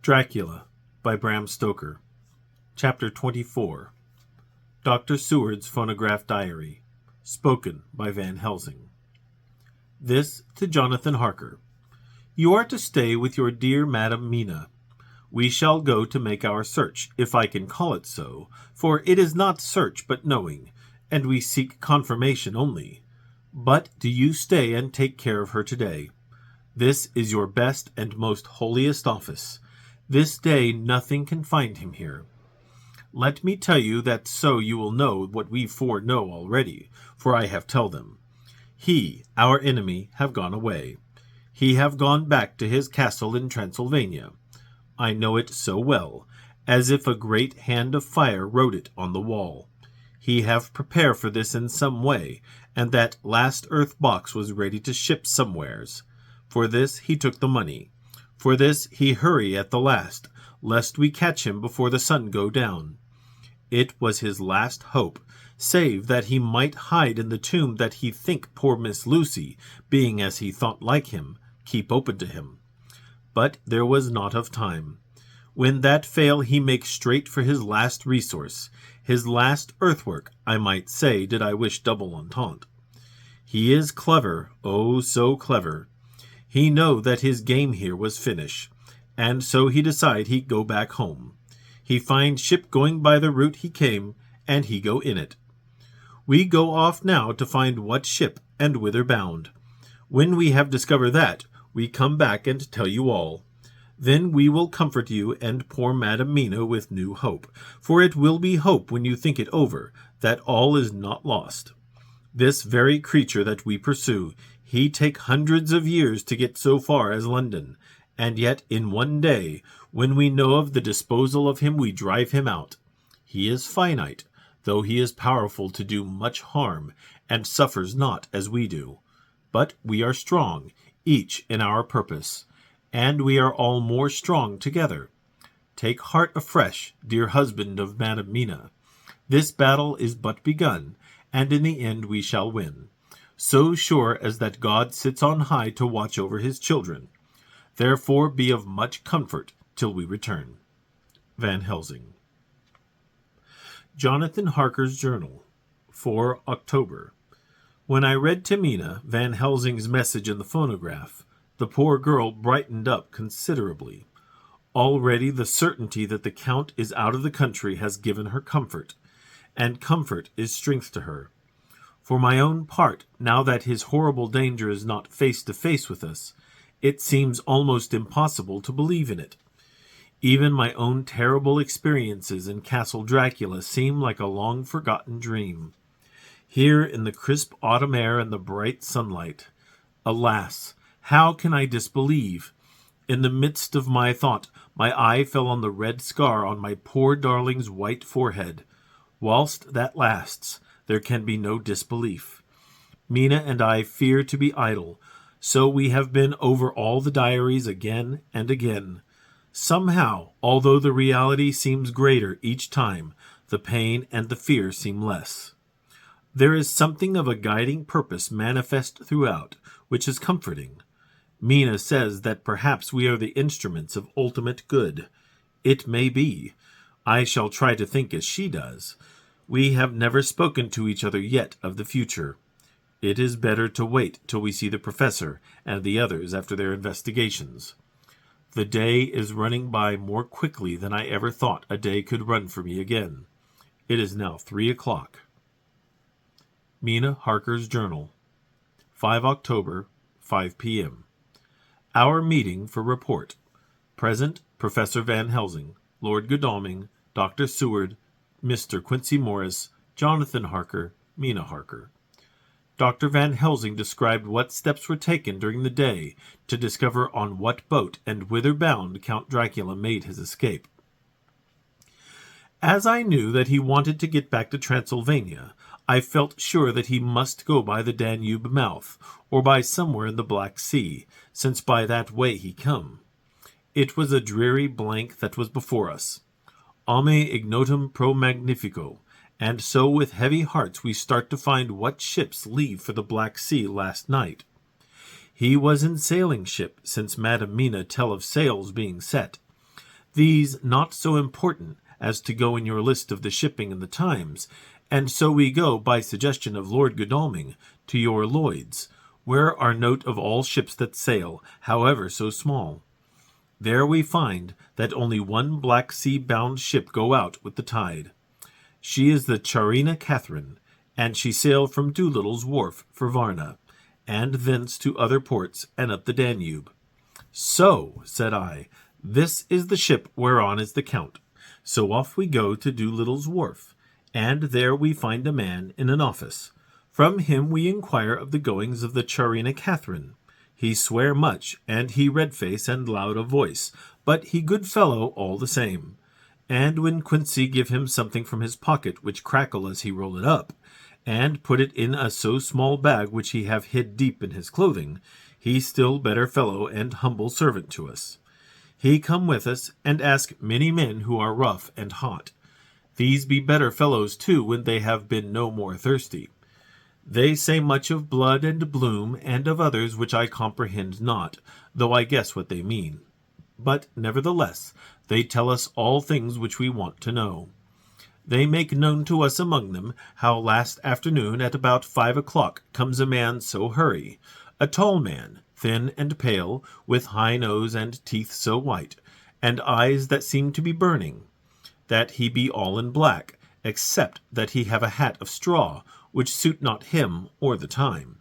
Dracula by Bram Stoker. Chapter 24. Dr. Seward's Phonograph Diary. Spoken by Van Helsing. This to Jonathan Harker. You are to stay with your dear Madam Mina. We shall go to make our search, if I can call it so, for it is not search but knowing, and we seek confirmation only. But do you stay and take care of her today. This is your best and most holiest office. This day nothing can find him here. Let me tell you that so you will know what we four know already, for I have tell them. He, our enemy, have gone away. He have gone back to his castle in Transylvania. I know it so well, as if a great hand of fire wrote it on the wall. He have prepare for this in some way, and that last earth box was ready to ship somewheres. For this he took the money. For this he hurry at the last, lest we catch him before the sun go down. It was his last hope, save that he might hide in the tomb that he think poor Miss Lucy, being as he thought like him, keep open to him. But there was not of time. When that fail he make straight for his last resource, his last earthwork, I might say, did I wish double entente. He is clever, oh so clever. He know that his game here was finish, and so he decide he go back home. He find ship going by the route he came, and he go in it. We go off now to find what ship and whither bound. When we have discovered that, we come back and tell you all. Then we will comfort you and poor Madam Mina with new hope, for it will be hope when you think it over, that all is not lost. This very creature that we pursue, he take hundreds of years to get so far as London, and yet in one day, when we know of the disposal of him, we drive him out. He is finite, though he is powerful to do much harm, and suffers not as we do. But we are strong, each in our purpose, and we are all more strong together. Take heart afresh, dear husband of Madam Mina. This battle is but begun, and in the end we shall win. So sure as that God sits on high to watch over his children. Therefore be of much comfort till we return. Van Helsing. Jonathan Harker's Journal, 4 October. When I read to Mina Van Helsing's message in the phonograph, the poor girl brightened up considerably. Already the certainty that the Count is out of the country has given her comfort, and comfort is strength to her. For my own part, now that his horrible danger is not face to face with us, it seems almost impossible to believe in it. Even my own terrible experiences in Castle Dracula seem like a long-forgotten dream. Here in the crisp autumn air and the bright sunlight, alas, how can I disbelieve? In the midst of my thought, my eye fell on the red scar on my poor darling's white forehead. Whilst that lasts, there can be no disbelief. Mina and I fear to be idle, so we have been over all the diaries again and again. Somehow, although the reality seems greater each time, the pain and the fear seem less. There is something of a guiding purpose manifest throughout, which is comforting. Mina says that perhaps we are the instruments of ultimate good. It may be. I shall try to think as she does. We have never spoken to each other yet of the future. It is better to wait till we see the professor and the others after their investigations. The day is running by more quickly than I ever thought a day could run for me again. It is now 3 o'clock. Mina Harker's Journal, 5 October, 5 p.m. Our meeting for report. Present, Professor Van Helsing, Lord Godalming, Dr. Seward, Mr. Quincy Morris, Jonathan Harker, Mina Harker. Dr. Van Helsing described what steps were taken during the day to discover on what boat and whither bound Count Dracula made his escape. As I knew that he wanted to get back to Transylvania, I felt sure that he must go by the Danube mouth, or by somewhere in the Black Sea, since by that way he come. It was a dreary blank that was before us. Ame ignotum pro magnifico, and so with heavy hearts we start to find what ships leave for the Black Sea last night. He was in sailing ship, since Madam Mina tell of sails being set. these not so important as to go in your list of the shipping and the times, and so we go, by suggestion of Lord Godalming, to your Lloyd's, where are note of all ships that sail, however so small. There we find that only one Black Sea-bound ship go out with the tide. She is the Czarina Catherine, and she sailed from Doolittle's wharf for Varna, and thence to other ports and up the Danube. So, said I, this is the ship whereon is the Count. So off we go to Doolittle's wharf, and there we find a man in an office. From him we inquire of the goings of the Czarina Catherine. He swear much, and he red face and loud of voice, but he good fellow all the same. And when Quincy give him something from his pocket, which crackle as he roll it up, and put it in a so small bag which he have hid deep in his clothing, he still better fellow and humble servant to us. He come with us, and ask many men who are rough and hot. These be better fellows too when they have been no more thirsty. They say much of blood and bloom, and of others which I comprehend not, though I guess what they mean. But, nevertheless, they tell us all things which we want to know. They make known to us among them how last afternoon at about 5 o'clock comes a man so hurry, a tall man, thin and pale, with high nose and teeth so white, and eyes that seem to be burning, that he be all in black, except that he have a hat of straw, which suit not him or the time,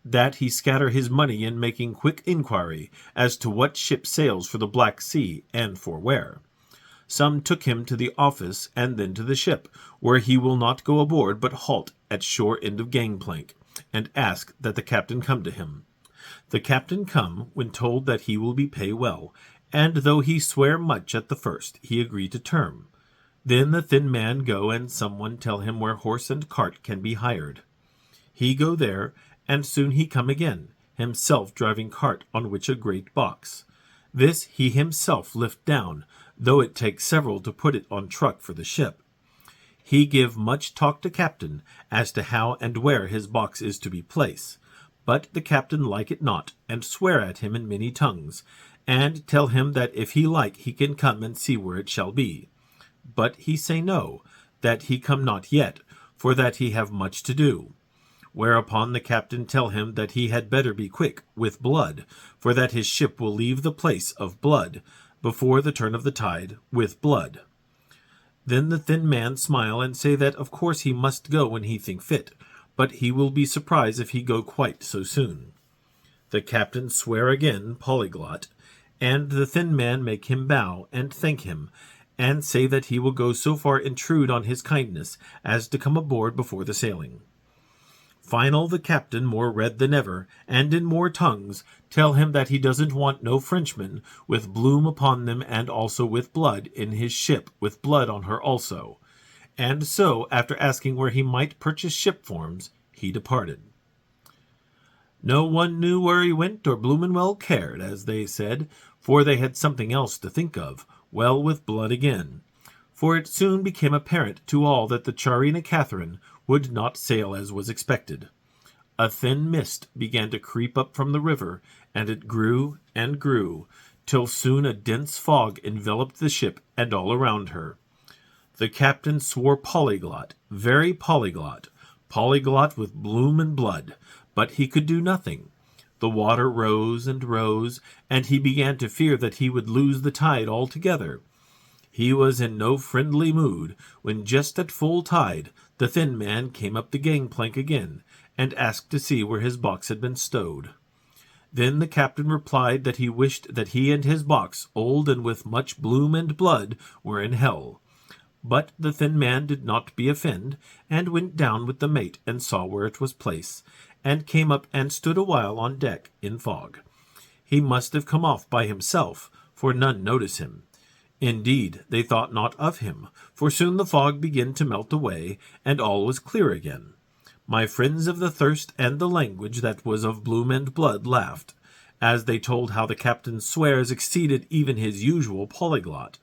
that he scatter his money in making quick inquiry as to what ship sails for the Black Sea and for where. Some took him to the office and then to the ship, where he will not go aboard but halt at shore end of gangplank, and ask that the captain come to him. The captain come, when told that he will be pay well, and though he swear much at the first, he agree to term. Then the thin man go, and someone tell him where horse and cart can be hired. He go there, and soon he come again, himself driving cart on which a great box. This he himself lift down, though it take several to put it on truck for the ship. He give much talk to captain as to how and where his box is to be placed, but the captain like it not, and swear at him in many tongues, and tell him that if he like he can come and see where it shall be. But he say no, that he come not yet, for that he have much to do. Whereupon the captain tell him that he had better be quick with blood, for that his ship will leave the place of blood, before the turn of the tide, with blood. Then the thin man smile and say that of course he must go when he think fit, but he will be surprised if he go quite so soon. The captain swear again, polyglot, and the thin man make him bow and thank him, and say that he will go so far intrude on his kindness as to come aboard before the sailing. Final the captain, more red than ever, and in more tongues, tell him that he doesn't want no Frenchmen, with bloom upon them and also with blood, in his ship, with blood on her also. And so, after asking where he might purchase ship forms, he departed. No one knew where he went, or bloomin' well cared, as they said, for they had something else to think of, well with blood again. For it soon became apparent to all that the Czarina Catherine would not sail as was expected. A thin mist began to creep up from the river, and it grew and grew, till soon a dense fog enveloped the ship and all around her. The captain swore polyglot, very polyglot, polyglot with bloom and blood, but he could do nothing. The water rose and rose, and he began to fear that he would lose the tide altogether. He was in no friendly mood, when just at full tide the thin man came up the gangplank again, and asked to see where his box had been stowed. Then the captain replied that he wished that he and his box, old and with much bloom and blood, were in hell. But the thin man did not be offend, and went down with the mate and saw where it was placed, and came up and stood a while on deck in fog. He must have come off by himself, for none notice him. Indeed, they thought not of him, for soon the fog began to melt away, and all was clear again. My friends of the thirst and the language that was of bloom and blood laughed, as they told how the captain's swears exceeded even his usual polyglot,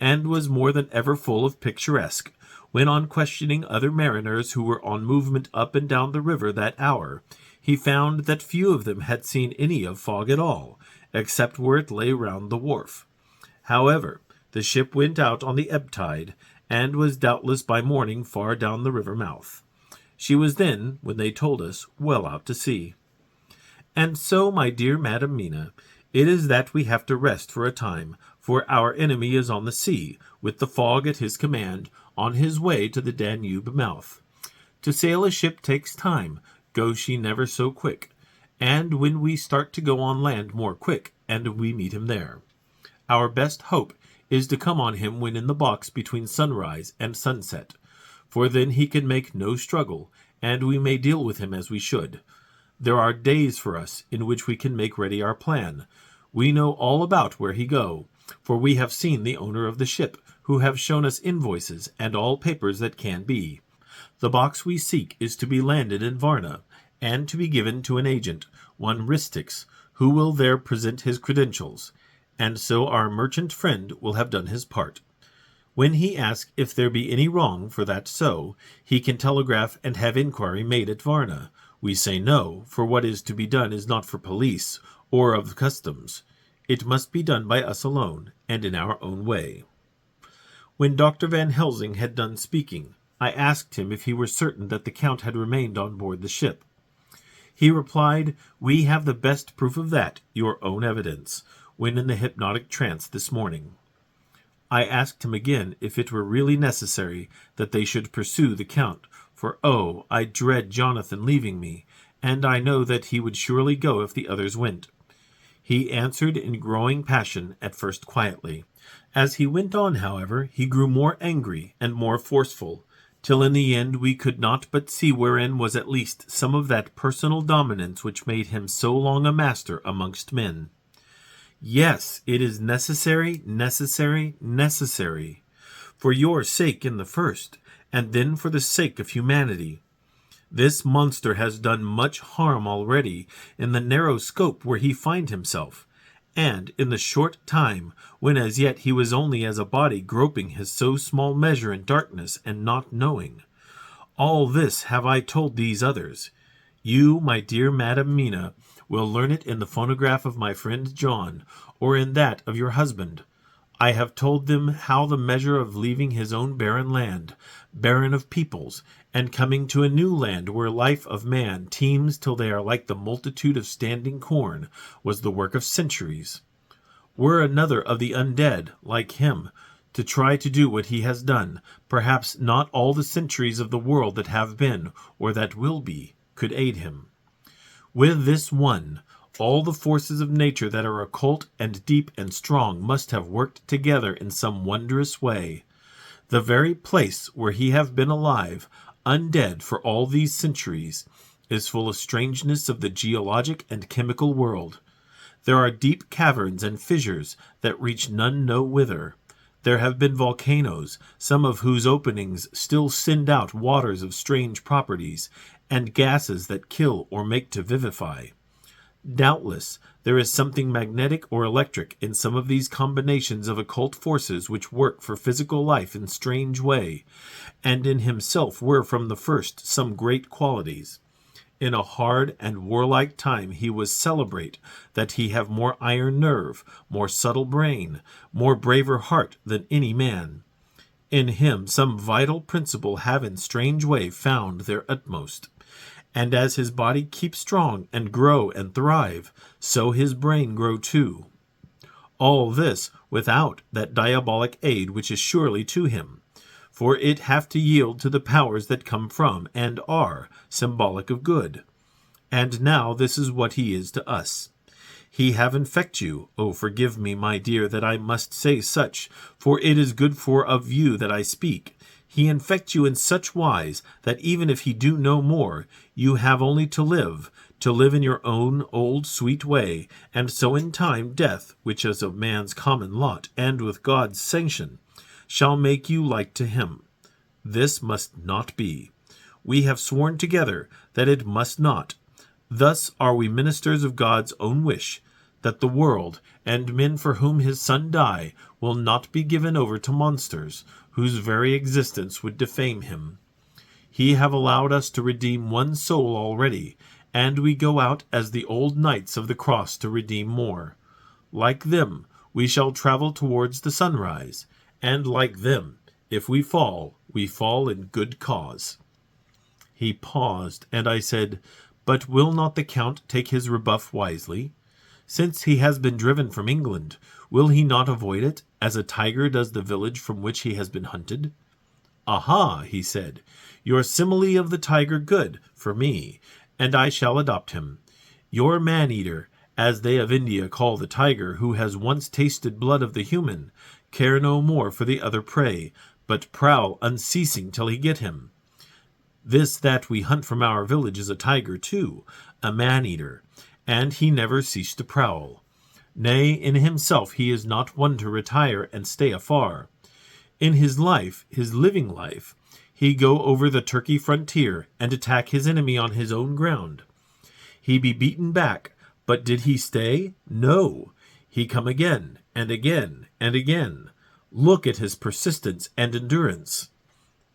and was more than ever full of picturesque, when on questioning other mariners who were on movement up and down the river that hour, he found that few of them had seen any of fog at all, except where it lay round the wharf. However, The ship went out on the ebb tide, and was doubtless by morning far down the river mouth. She was then, when they told us, well out to sea. And so, my dear Madam Mina, it is that we have to rest for a time, for our enemy is on the sea, with the fog at his command, on his way to the Danube mouth. To sail a ship takes time, go she never so quick, and when we start to go on land more quick, and we meet him there. Our best hope is to come on him when in the box between sunrise and sunset, for then he can make no struggle, and we may deal with him as we should. There are days for us in which we can make ready our plan. We know all about where he go, for we have seen the owner of the ship, who have shown us invoices and all papers that can be. The box we seek is to be landed in Varna, and to be given to an agent, one Ristix, who will there present his credentials, and so our merchant friend will have done his part. When he asks if there be any wrong for that so, he can telegraph and have inquiry made at Varna. We say no, for what is to be done is not for police or of customs. It must be done by us alone, and in our own way. When Dr. Van Helsing had done speaking, I asked him if he were certain that the Count had remained on board the ship. He replied, "We have the best proof of that, your own evidence, when in the hypnotic trance this morning." I asked him again if it were really necessary that they should pursue the Count, for oh, I dread Jonathan leaving me, and I know that he would surely go if the others went. He answered in growing passion, at first quietly. As he went on, however, he grew more angry and more forceful, till in the end we could not but see wherein was at least some of that personal dominance which made him so long a master amongst men. Yes, it is necessary, necessary, necessary, for your sake in the first, and then for the sake of humanity. This monster has done much harm already in the narrow scope where he find himself, and in the short time when as yet he was only as a body groping his so small measure in darkness and not knowing. All this have I told these others. You, my dear Madam Mina, will learn it in the phonograph of my friend John, or in that of your husband. I have told them how the measure of leaving his own barren land, barren of peoples, and coming to a new land where life of man teems till they are like the multitude of standing corn, was the work of centuries. Were another of the undead, like him, to try to do what he has done, perhaps not all the centuries of the world that have been, or that will be, could aid him. With this one, all the forces of nature that are occult and deep and strong must have worked together in some wondrous way. The very place where he have been alive, undead for all these centuries, is full of strangeness of the geologic and chemical world. There are deep caverns and fissures that reach none know whither. There have been volcanoes, some of whose openings still send out waters of strange properties, and gases that kill or make to vivify. Doubtless, there is something magnetic or electric in some of these combinations of occult forces which work for physical life in strange way, and in himself were from the first some great qualities. In a hard and warlike time he was celebrate that he have more iron nerve, more subtle brain, more braver heart than any man. In him some vital principle have in strange way found their utmost. And as his body keep strong and grow and thrive, so his brain grow too. All this without that diabolic aid which is surely to him, for it have to yield to the powers that come from, and are, symbolic of good. And now this is what he is to us. He have infect you, oh forgive me, my dear, that I must say such, for it is good for of you that I speak. He infect you in such wise that even if he do no more, you have only to live in your own old sweet way, and so in time death, which is of man's common lot, and with God's sanction, shall make you like to him. This must not be. We have sworn together that it must not. Thus are we ministers of God's own wish, that the world, and men for whom his Son die, will not be given over to monsters, whose very existence would defame him. He have allowed us to redeem one soul already, and we go out as the old knights of the cross to redeem more. Like them, we shall travel towards the sunrise, and like them, if we fall in good cause." He paused, and I said, "But will not the Count take his rebuff wisely? Since he has been driven from England, will he not avoid it, as a tiger does the village from which he has been hunted?" "Aha," he said, "your simile of the tiger good, for me, and I shall adopt him. Your man-eater, as they of India call the tiger who has once tasted blood of the human, care no more for the other prey, but prowl unceasing till he get him. This that we hunt from our village is a tiger too, a man-eater, and he never ceased to prowl. Nay, in himself he is not one to retire and stay afar. In his life, his living life, he go over the Turkey frontier and attack his enemy on his own ground. He be beaten back, but did he stay? No. He come again, and again, and again. Look at his persistence and endurance.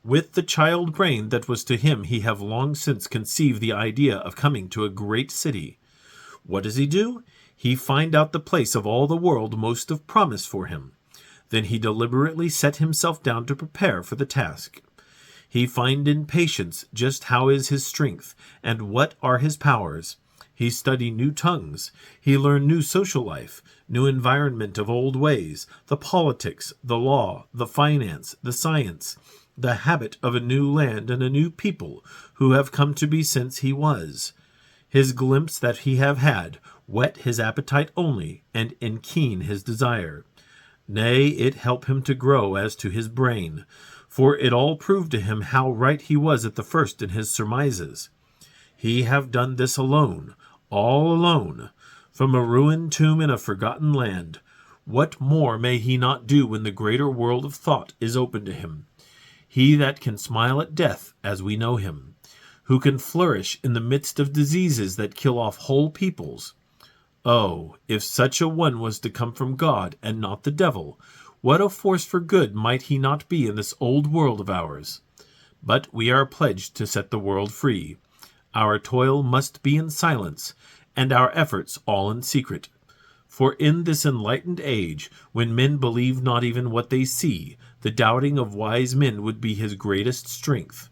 With the child brain that was to him, he have long since conceived the idea of coming to a great city. What does he do? He find out the place of all the world most of promise for him. Then he deliberately set himself down to prepare for the task. He find in patience just how is his strength, and what are his powers. He study new tongues. He learn new social life, new environment of old ways, the politics, the law, the finance, the science, the habit of a new land and a new people who have come to be since he was. His glimpse that he have had whet his appetite only, and enkeen his desire. Nay, it help him to grow as to his brain, for it all proved to him how right he was at the first in his surmises. He have done this alone, all alone, from a ruined tomb in a forgotten land. What more may he not do when the greater world of thought is open to him? He that can smile at death as we know him, who can flourish in the midst of diseases that kill off whole peoples. Oh, if such a one was to come from God and not the devil, what a force for good might he not be in this old world of ours? But we are pledged to set the world free. Our toil must be in silence, and our efforts all in secret. For in this enlightened age, when men believe not even what they see, the doubting of wise men would be his greatest strength.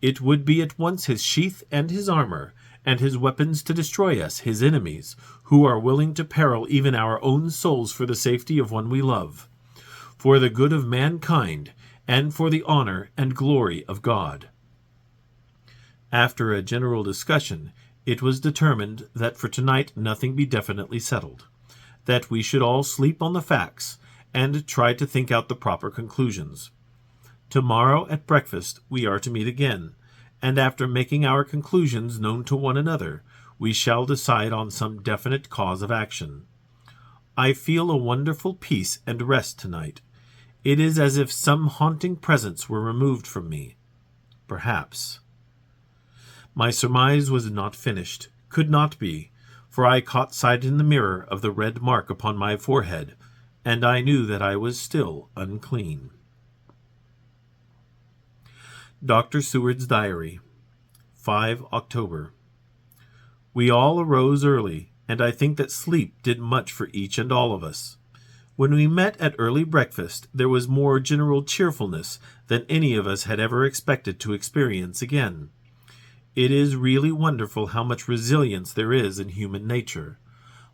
It would be at once his sheath and his armor, and his weapons to destroy us, his enemies, who are willing to peril even our own souls for the safety of one we love, for the good of mankind, and for the honor and glory of God. After a general discussion, it was determined that for tonight nothing be definitely settled, that we should all sleep on the facts, and try to think out the proper conclusions. Tomorrow at breakfast we are to meet again, and after making our conclusions known to one another, we shall decide on some definite cause of action. I feel a wonderful peace and rest tonight. It is as if some haunting presence were removed from me. Perhaps. My surmise was not finished, could not be, for I caught sight in the mirror of the red mark upon my forehead, and I knew that I was still unclean. Dr. Seward's Diary, 5 October. We all arose early, and I think that sleep did much for each and all of us. When we met at early breakfast, there was more general cheerfulness than any of us had ever expected to experience again. It is really wonderful how much resilience there is in human nature.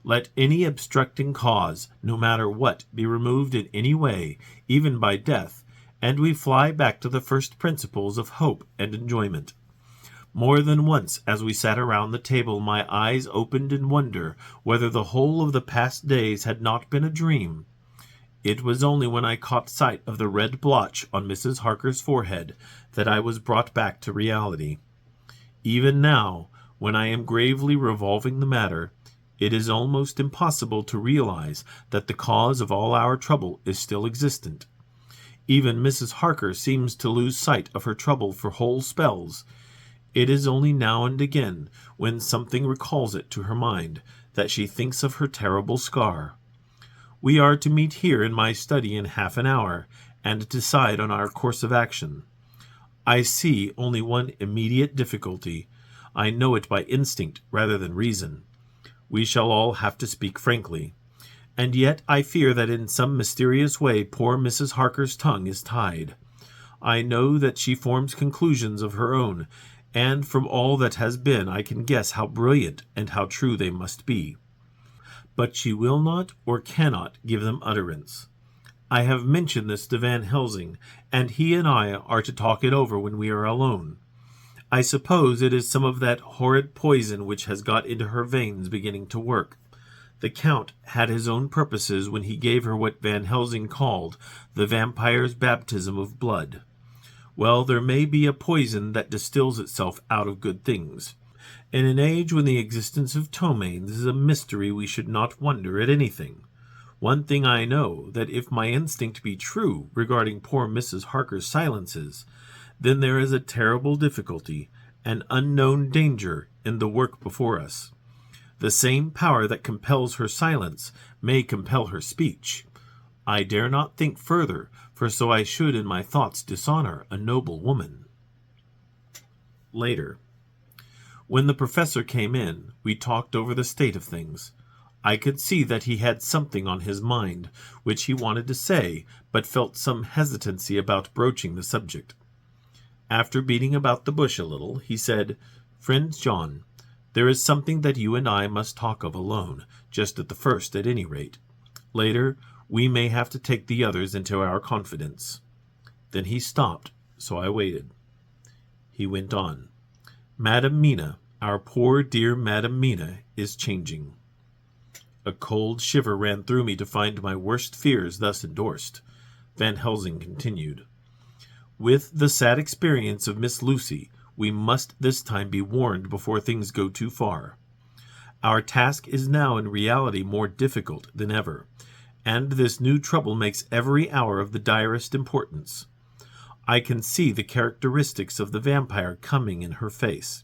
Let any obstructing cause, no matter what, be removed in any way, even by death, and we fly back to the first principles of hope and enjoyment. More than once, as we sat around the table, my eyes opened in wonder whether the whole of the past days had not been a dream. It was only when I caught sight of the red blotch on Mrs. Harker's forehead that I was brought back to reality. Even now, when I am gravely revolving the matter, it is almost impossible to realize that the cause of all our trouble is still existent. Even Mrs. Harker seems to lose sight of her trouble for whole spells. It is only now and again, when something recalls it to her mind, that she thinks of her terrible scar. We are to meet here in my study in half an hour, and decide on our course of action. I see only one immediate difficulty. I know it by instinct rather than reason. We shall all have to speak frankly. And yet I fear that in some mysterious way poor Mrs. Harker's tongue is tied. I know that she forms conclusions of her own, and from all that has been I can guess how brilliant and how true they must be. But she will not or cannot give them utterance. I have mentioned this to Van Helsing, and he and I are to talk it over when we are alone. I suppose it is some of that horrid poison which has got into her veins beginning to work. The Count had his own purposes when he gave her what Van Helsing called the vampire's baptism of blood. Well, there may be a poison that distills itself out of good things. In an age when the existence of ptomaines is a mystery, we should not wonder at anything. One thing I know, that if my instinct be true regarding poor Mrs. Harker's silences, then there is a terrible difficulty, an unknown danger in the work before us. The same power that compels her silence may compel her speech. I dare not think further, for so I should in my thoughts dishonor a noble woman. Later. When the professor came in, we talked over the state of things. I could see that he had something on his mind, which he wanted to say, but felt some hesitancy about broaching the subject. After beating about the bush a little, he said, "Friend John, there is something that you and I must talk of alone, just at the first at any rate. Later, we may have to take the others into our confidence." Then he stopped, so I waited. He went on. "Madam Mina, our poor dear Madam Mina, is changing." A cold shiver ran through me to find my worst fears thus endorsed. Van Helsing continued. "With the sad experience of Miss Lucy, we must this time be warned before things go too far. Our task is now in reality more difficult than ever, and this new trouble makes every hour of the direst importance. I can see the characteristics of the vampire coming in her face.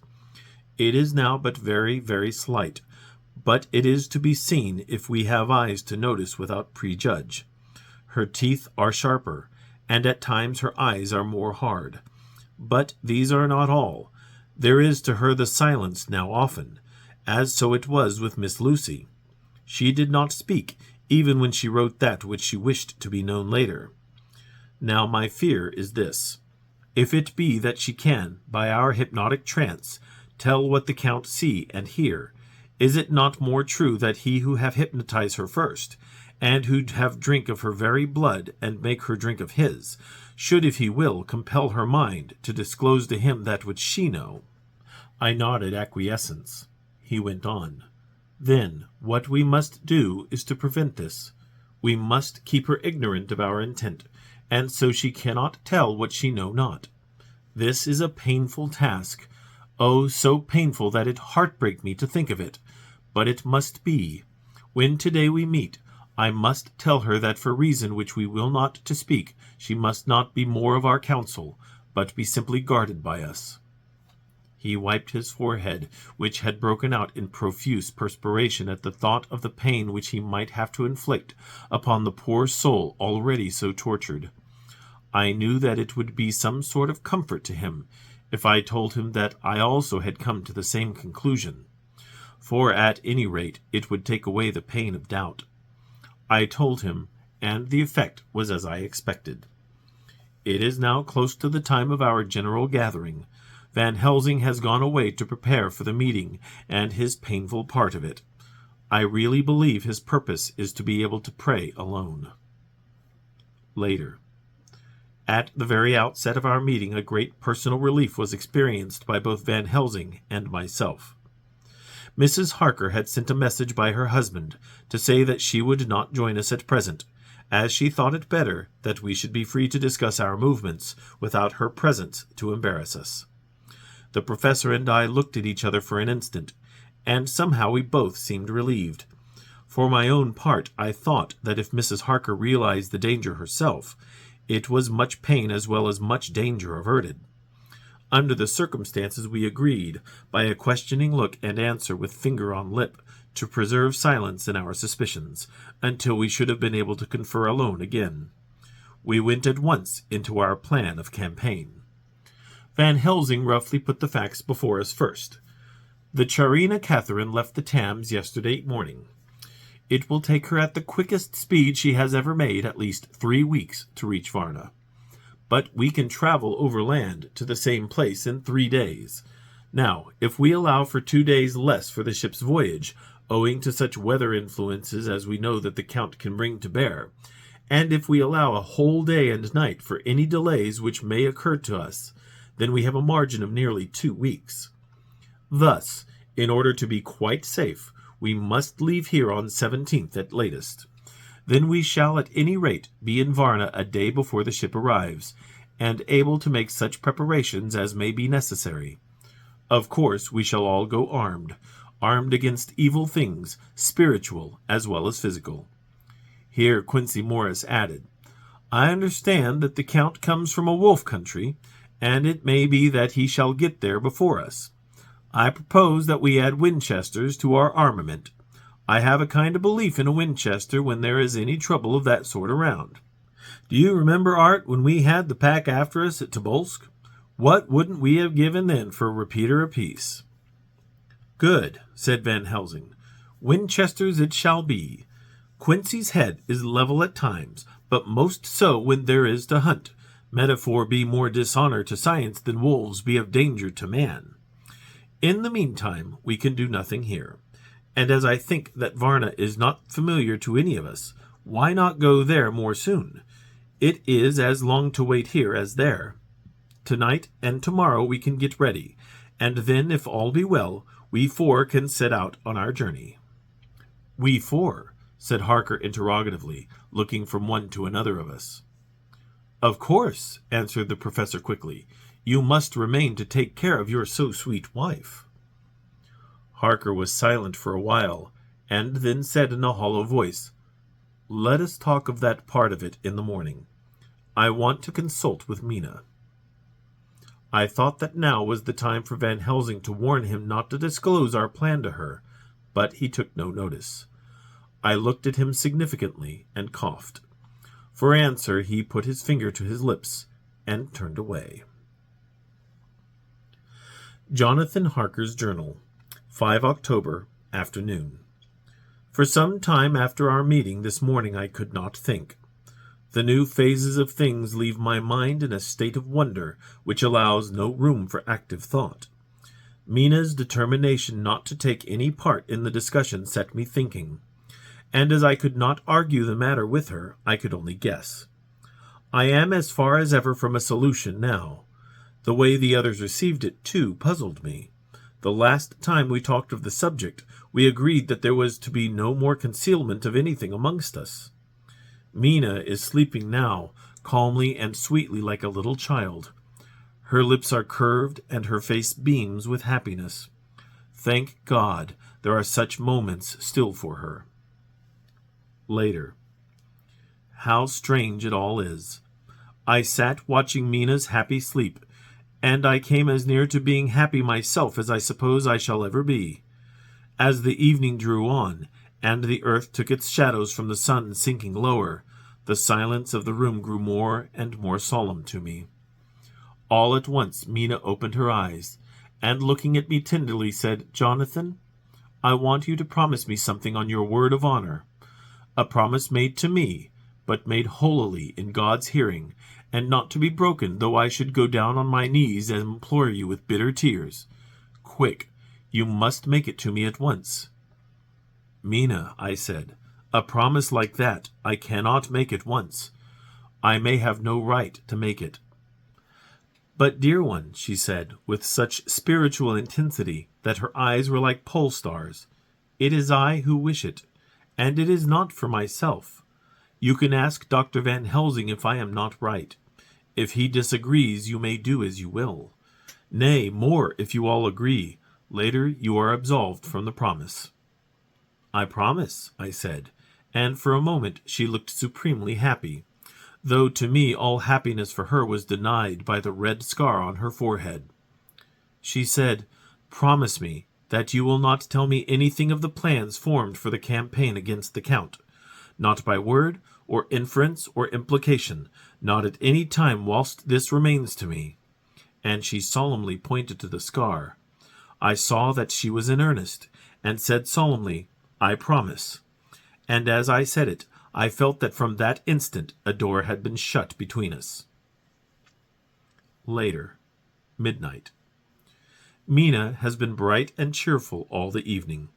It is now but very, very slight, but it is to be seen if we have eyes to notice without prejudge. Her teeth are sharper, and at times her eyes are more hard. But these are not all. There is to her the silence now often, as so it was with Miss Lucy. She did not speak, even when she wrote that which she wished to be known later. Now my fear is this. If it be that she can, by our hypnotic trance, tell what the Count see and hear, is it not more true that he who have hypnotized her first, and who'd have drink of her very blood and make her drink of his, should, if he will, compel her mind to disclose to him that which she know?" I nodded acquiescence. He went on. "Then what we must do is to prevent this. We must keep her ignorant of our intent, and so she cannot tell what she know not. This is a painful task, oh, so painful that it heartbreak me to think of it, but it must be. When today we meet, I must tell her that for reason which we will not to speak, she must not be more of our counsel, but be simply guarded by us." He wiped his forehead, which had broken out in profuse perspiration at the thought of the pain which he might have to inflict upon the poor soul already so tortured. I knew that it would be some sort of comfort to him if I told him that I also had come to the same conclusion, for at any rate it would take away the pain of doubt. I told him, and the effect was as I expected. It is now close to the time of our general gathering. Van Helsing has gone away to prepare for the meeting and his painful part of it. I really believe his purpose is to be able to pray alone. Later. At the very outset of our meeting, a great personal relief was experienced by both Van Helsing and myself. Mrs. Harker had sent a message by her husband to say that she would not join us at present, as she thought it better that we should be free to discuss our movements without her presence to embarrass us. The professor and I looked at each other for an instant, and somehow we both seemed relieved. For my own part, I thought that if Mrs. Harker realized the danger herself, it was much pain as well as much danger averted. Under the circumstances, we agreed, by a questioning look and answer with finger on lip, to preserve silence in our suspicions, until we should have been able to confer alone again. We went at once into our plan of campaign. Van Helsing roughly put the facts before us first. The Tsarina Catherine left the Thames yesterday morning. It will take her at the quickest speed she has ever made at least 3 weeks to reach Varna. But we can travel overland to the same place in 3 days. Now, if we allow for 2 days less for the ship's voyage, owing to such weather influences as we know that the Count can bring to bear, and if we allow a whole day and night for any delays which may occur to us, then we have a margin of nearly 2 weeks. Thus, in order to be quite safe, we must leave here on 17th at latest. Then we shall at any rate be in Varna a day before the ship arrives, and able to make such preparations as may be necessary. Of course, we shall all go armed against evil things, spiritual as well as physical. Here Quincy Morris added, I understand that the Count comes from a wolf country, and it may be that he shall get there before us. I propose that we add Winchesters to our armament. I have a kind of belief in a Winchester when there is any trouble of that sort around. Do you remember, Art, when we had the pack after us at Tobolsk? What wouldn't we have given then for a repeater apiece? Good, said Van Helsing. Winchesters it shall be. Quincy's head is level at times, but most so when there is to hunt. Metaphor be more dishonor to science than wolves be of danger to man. In the meantime, we can do nothing here. And as I think that Varna is not familiar to any of us, why not go there more soon? It is as long to wait here as there. Tonight and tomorrow we can get ready, and then, if all be well, we 4 can set out on our journey. We 4, said Harker interrogatively, looking from one to another of us. Of course, answered the professor quickly. You must remain to take care of your so sweet wife. Harker was silent for a while, and then said in a hollow voice, Let us talk of that part of it in the morning. I want to consult with Mina. I thought that now was the time for Van Helsing to warn him not to disclose our plan to her, but he took no notice. I looked at him significantly and coughed. For answer he put his finger to his lips and turned away. Jonathan Harker's Journal, 5 October, afternoon. For some time after our meeting this morning I could not think. The new phases of things leave my mind in a state of wonder which allows no room for active thought. Mina's determination not to take any part in the discussion set me thinking, and as I could not argue the matter with her, I could only guess. I am as far as ever from a solution now. The way the others received it, too, puzzled me. The last time we talked of the subject, we agreed that there was to be no more concealment of anything amongst us. Mina is sleeping now, calmly and sweetly like a little child. Her lips are curved, and her face beams with happiness. Thank God, there are such moments still for her. Later. How strange it all is. I sat watching Mina's happy sleep, and I came as near to being happy myself as I suppose I shall ever be. As the evening drew on, and the earth took its shadows from the sun sinking lower, the silence of the room grew more and more solemn to me. All at once Mina opened her eyes, and looking at me tenderly said, Jonathan, I want you to promise me something on your word of honor. A promise made to me, but made holily in God's hearing, and not to be broken though I should go down on my knees and implore you with bitter tears. Quick, you must make it to me at once. Mina, I said, a promise like that I cannot make at once. I may have no right to make it. But, dear one, she said, with such spiritual intensity that her eyes were like pole stars, it is I who wish it, and it is not for myself. You can ask Dr. Van Helsing if I am not right. If he disagrees, you may do as you will. Nay, more, if you all agree. Later you are absolved from the promise. I promise, I said, and for a moment she looked supremely happy, though to me all happiness for her was denied by the red scar on her forehead. She said, Promise me that you will not tell me anything of the plans formed for the campaign against the Count, not by word or inference or implication, not at any time whilst this remains to me. And she solemnly pointed to the scar. I saw that she was in earnest, and said solemnly, I promise. and as I said it, I felt that from that instant a door had been shut between us. Later, midnight. Mina has been bright and cheerful all the evening,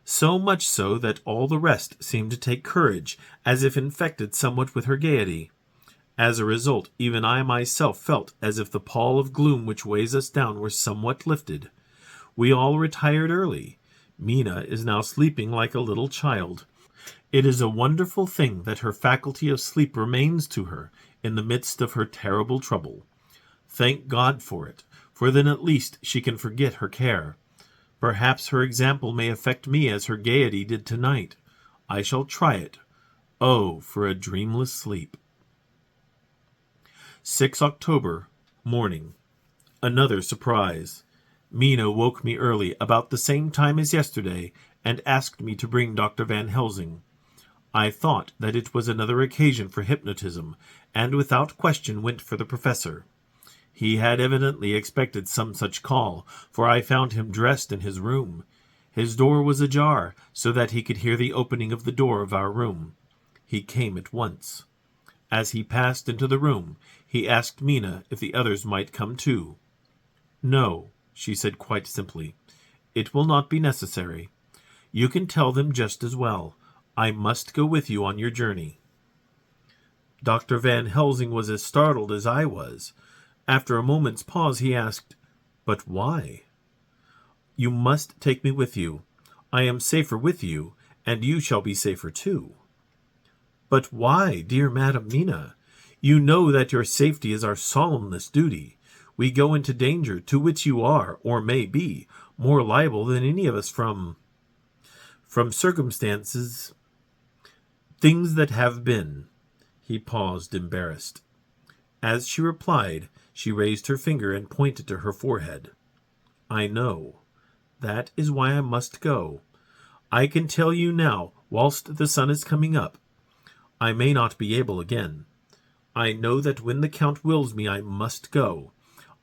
so much so that all the rest seemed to take courage, as if infected somewhat with her gaiety. As a result, even I myself felt as if the pall of gloom which weighs us down were somewhat lifted. We all retired early. Mina is now sleeping like a little child. It is a wonderful thing that her faculty of sleep remains to her in the midst of her terrible trouble. Thank God for it, for then at least she can forget her care. Perhaps her example may affect me as her gaiety did tonight. I shall try it. Oh, for a dreamless sleep. 6 October, morning. Another surprise. Mina woke me early, about the same time as yesterday, and asked me to bring Dr. Van Helsing. I thought that it was another occasion for hypnotism, and without question went for the professor. He had evidently expected some such call, for I found him dressed in his room. His door was ajar, so that he could hear the opening of the door of our room. He came at once. As he passed into the room, he asked Mina if the others might come too. "No," she said quite simply. "It will not be necessary. You can tell them just as well. I must go with you on your journey." Dr. Van Helsing was as startled as I was. After a moment's pause, he asked, "But why?" "You must take me with you. I am safer with you, and you shall be safer too." "But why, dear Madam Mina? You know that your safety is our solemnest duty. We go into danger to which you are, or may be, more liable than any of us from circumstances, things that have been." He paused, embarrassed. As she replied, she raised her finger and pointed to her forehead. "I know. That is why I must go. I can tell you now, whilst the sun is coming up. I may not be able again. I know that when the Count wills me, I must go.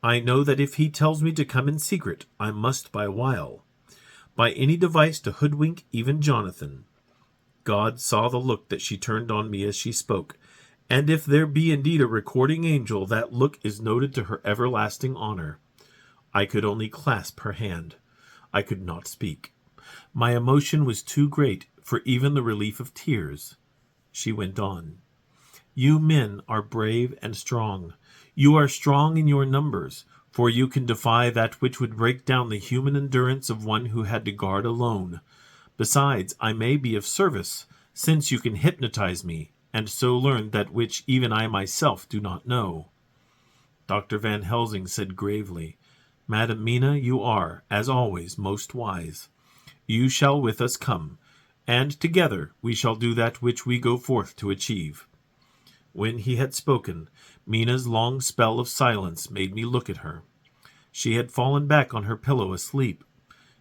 I know that if he tells me to come in secret, I must by wile. By any device to hoodwink even Jonathan." God saw the look that she turned on me as she spoke, and if there be indeed a recording angel, that look is noted to her everlasting honor. I could only clasp her hand. I could not speak. My emotion was too great for even the relief of tears. She went on. "You men are brave and strong. You are strong in your numbers, for you can defy that which would break down the human endurance of one who had to guard alone. Besides, I may be of service, since you can hypnotize me, and so learn that which even I myself do not know." Dr. Van Helsing said gravely, "Madam Mina, you are, as always, most wise. You shall with us come, and together we shall do that which we go forth to achieve." When he had spoken, Mina's long spell of silence made me look at her. She had fallen back on her pillow asleep.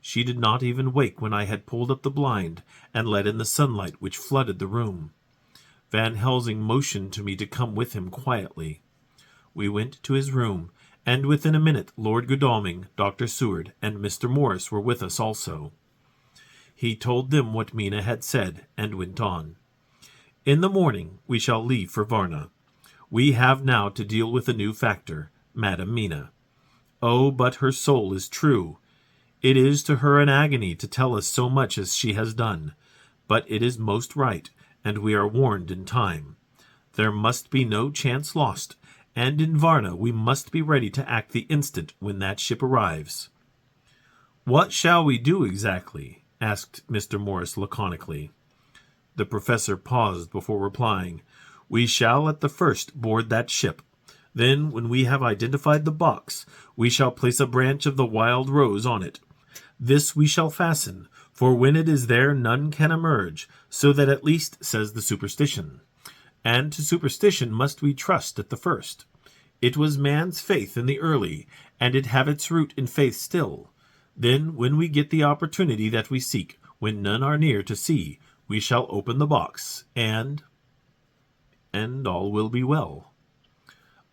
She did not even wake when I had pulled up the blind and let in the sunlight which flooded the room. Van Helsing motioned to me to come with him quietly. We went to his room, and within a minute Lord Godalming, Dr. Seward, and Mr. Morris were with us also. He told them what Mina had said, and went on. "In the morning we shall leave for Varna. We have now to deal with a new factor, Madam Mina. Oh, but her soul is true. It is to her an agony to tell us so much as she has done, but it is most right, and we are warned in time. There must be no chance lost, and in Varna we must be ready to act the instant when that ship arrives." "What shall we do exactly?" asked Mr. Morris laconically. The professor paused before replying. "We shall at the first board that ship. Then, when we have identified the box, we shall place a branch of the wild rose on it. This we shall fasten, for when it is there none can emerge, so that at least says the superstition. And to superstition must we trust at the first. It was man's faith in the early, and it have its root in faith still. Then, when we get the opportunity that we seek, when none are near to see, we shall open the box, and all will be well."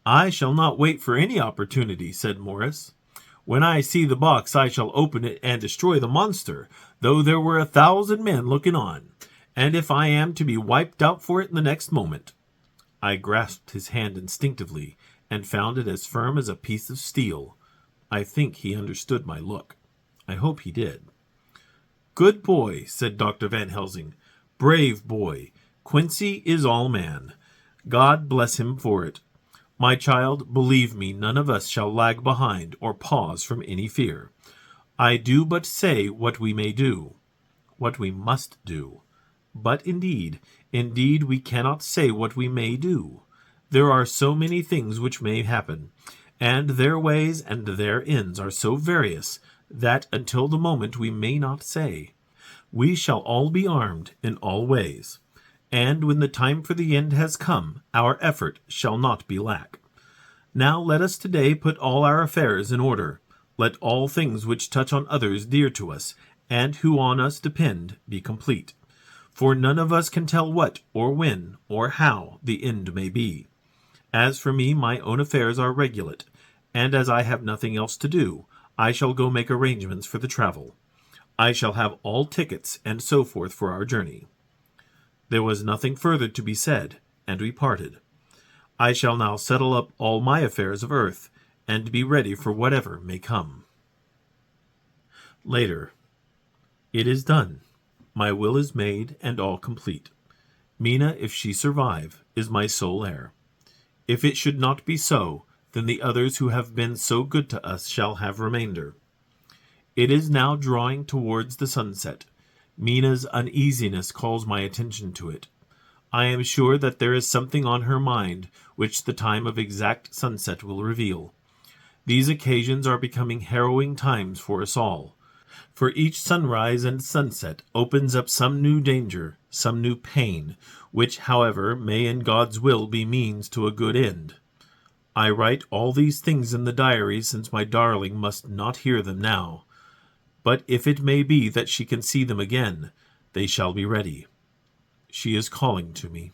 "I shall not wait for any opportunity," said Morris. "When I see the box I shall open it and destroy the monster, though there were 1,000 men looking on. and if I am to be wiped out for it in the next moment. I grasped his hand instinctively, and found it as firm as a piece of steel. I think he understood my look. I hope he did. "Good boy," said Dr. Van Helsing. "Brave boy. Quincy is all man. God bless him for it. My child, believe me, none of us shall lag behind or pause from any fear. I do but say what we may do, what we must do. But indeed, we cannot say what we may do. There are so many things which may happen, and their ways and their ends are so various, that until the moment we may not say. We shall all be armed in all ways, and when the time for the end has come, our effort shall not be lack. Now let us today put all our affairs in order. Let all things which touch on others dear to us, and who on us depend, be complete. For none of us can tell what, or when, or how the end may be. As for me, my own affairs are regulate, and as I have nothing else to do, I shall go make arrangements for the travel. I shall have all tickets and so forth for our journey." There was nothing further to be said, and we parted. I shall now settle up all my affairs of earth, and be ready for whatever may come. Later. It is done. My will is made and all complete. Mina, if she survive, is my sole heir. If it should not be so, then the others who have been so good to us shall have remainder. It is now drawing towards the sunset. Mina's uneasiness calls my attention to it. I am sure that there is something on her mind which the time of exact sunset will reveal. These occasions are becoming harrowing times for us all, for each sunrise and sunset opens up some new danger, some new pain, which, however, may in God's will be means to a good end. I write all these things in the diary since my darling must not hear them now, but if it may be that she can see them again, they shall be ready. She is calling to me.